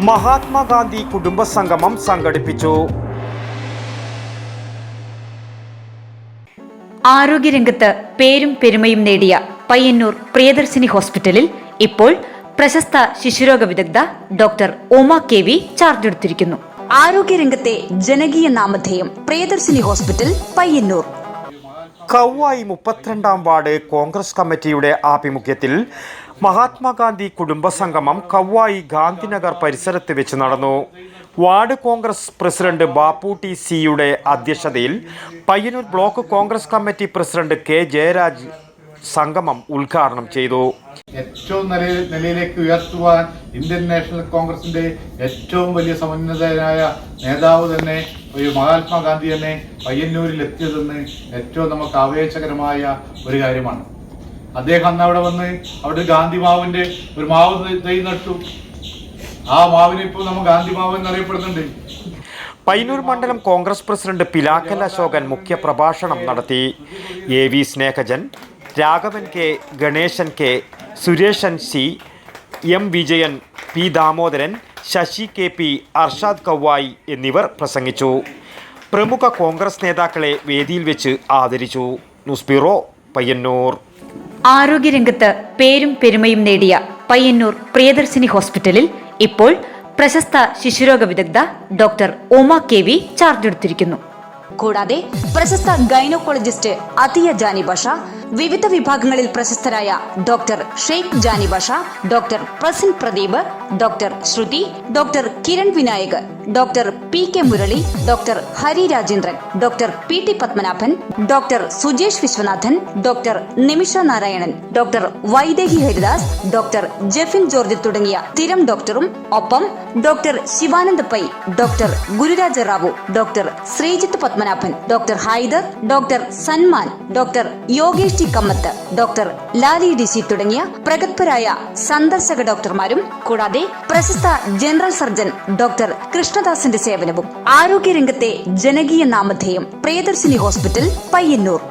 മഹാത്മാഗാന്ധി കുടുംബസംഗമം സംഘടിപ്പിച്ചു. ആരോഗ്യരംഗത്ത് പേരും പെരുമയും നേടിയ പയ്യന്നൂർ പ്രിയദർശിനി ഹോസ്പിറ്റലിൽ ഇപ്പോൾ പ്രശസ്ത ശിശുരോഗ വിദഗ്ധ ഡോക്ടർ ഉമ KV ചാർജ് എടുത്തിരിക്കുന്നു. ആരോഗ്യരംഗത്തെ ജനകീയ നാമധേയം പ്രിയദർശിനി ഹോസ്പിറ്റൽ പയ്യന്നൂർ. കൗവായി 32-ാം വാർഡ് കോൺഗ്രസ് കമ്മിറ്റിയുടെ ആഭിമുഖ്യത്തിൽ മഹാത്മാഗാന്ധി കുടുംബസംഗമം കൗവായി ഗാന്ധിനഗർ പരിസരത്ത് വെച്ച് നടന്നു. Ward Congress president Bapu TC അധ്യക്ഷതയിൽ Payyanur block Congress committee president K Jayaraj സംഗമം ഉദ്ഘാടനം ചെയ്തു. ഏറ്റവും നിലയിലേക്ക് ഉയർത്തുവാൻ ഇന്ത്യൻ നാഷണൽ കോൺഗ്രസിന്റെ ഏറ്റവും വലിയ സമന്വിതനായ നേതാവ് തന്നെ മഹാത്മാഗാന്ധി തന്നെ പയ്യന്നൂരിൽ എത്തിയതെന്ന് ഏറ്റവും നമുക്ക് ആവേശകരമായ ഒരു കാര്യമാണ്. അദ്ദേഹം അന്ന് അവിടെ വന്ന് അവിടെ ഗാന്ധി മാവിന്റെ ഒരു മാവ് തൈ നട്ടു. ആ മാവിനെ ഇപ്പോൾ നമ്മൾ ഗാന്ധി മാവ് എന്നറിയപ്പെടുന്നുണ്ട്. പയ്യന്നൂർ മണ്ഡലം കോൺഗ്രസ് പ്രസിഡന്റ് പിലാക്കൽ അശോകൻ മുഖ്യ പ്രഭാഷണം നടത്തി. AV Snehajan, Raghavan K, Ganesan K, Sureshan C, M Vijayan, P Damodaran, Sasi KP, Arshad Kavvayi എന്നിവർ പ്രസംഗിച്ചു. പ്രമുഖ കോൺഗ്രസ് നേതാക്കളെ വേദിയിൽ വെച്ച് ആദരിച്ചു. News bureau, Payyanur. ആരോഗ്യരംഗത്ത് പേരും പെരുമയും നേടിയ പയ്യന്നൂർ പ്രിയദർശിനി ഹോസ്പിറ്റലിൽ ഇപ്പോൾ പ്രശസ്ത ശിശുരോഗ വിദഗ്ധ ഡോക്ടർ ഉമ KV ചാർജ് എടുത്തിരിക്കുന്നു. കൂടാതെ പ്രശസ്ത ഗൈനക്കോളജിസ്റ്റ് അതിയ ജാനി ഭാഷ, വിവിധ വിഭാഗങ്ങളിൽ പ്രശസ്തരായ doctor Shaik Jani Basha, doctor Prasin Pradeep, doctor Shruthi, doctor Kiran Vinayak, doctor PK Murali, doctor Hari Rajendran, doctor PT Padmanabhan, doctor Sujesh Viswanathan, doctor Nimisha Narayanan, doctor Vaidehi Haridas, doctor Jefin George തുടങ്ങിയ സ്ഥിരം ഡോക്ടറും ഒപ്പം doctor Shivanand Pai, doctor Gururaja Rao, doctor Sreejith Padmanabhan, doctor Haider, doctor Sanman, doctor Yogesh T Kamath, doctor Lali DC തുടങ്ങിയ പ്രഗത്ഭരായ സന്ദർശക ഡോക്ടർമാരും കൂടാതെ പ്രശസ്ത ജനറൽ സർജൻ ഡോക്ടർ കൃഷ്ണദാസിന്റെ സേവനവും. ആരോഗ്യരംഗത്തെ ജനകീയ നാമധേയം പ്രിയദർശിനി ഹോസ്പിറ്റൽ പയ്യന്നൂർ.